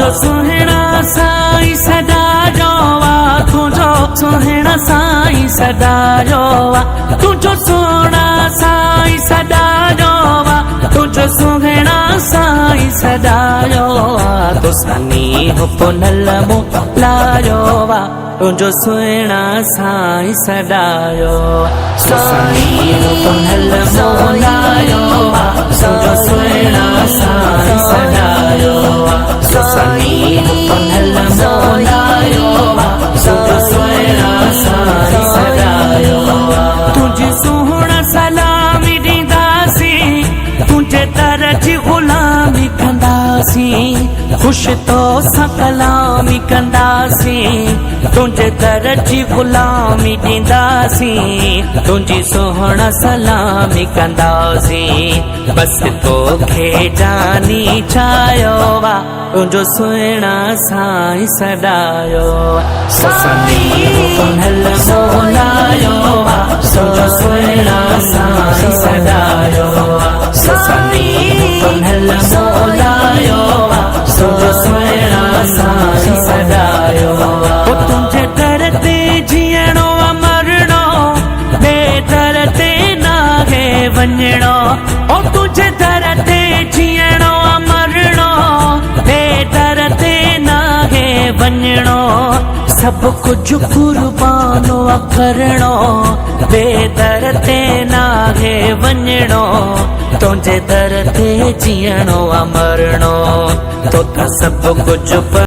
तुझो सुहिणा साईं सदायो तुझो सुहिणा साईं सदायो तुझो सोना साईं सदायो तुझो सुहिणा साईं सदायो तो सनी पुनल मोलायो तुझो सुहिणा साईं सदायो सनी पुनल मोलायो तुझो सुहिणा साईं सदायो सनी पुनल मोलायो तुझो सुहिणा साईं सदायो तुझे सोहणा सलामी ॾींदासी तुझे दर जी ग़ुलामी कंदासी खुश तो सां कलामी कंदासी तुझे दर जी ग़ुलामी ॾींदासी तुझी सोहणा सलामी कंदासी बस तोखे जानी चाहियो तुझो सुहिणा साईं सदायो सनी पुनल मोलायो तुझो सुहिणा साईं सदायो सनी पुनल मोलायो तुझो सुहिणा साईं सदायो तुझे दर ते जीअणो मरणो ॿिए दर ते नाहे वञणो तुझे दर ते जीअणो मरणो ॿिए दर ते नाहे वञणो सभु कुझु कुर्बानो करणो ॿिए दर ते नाहे वञणो तुंहिंजे दर ते जीअणो मरणो तो सभु कुझु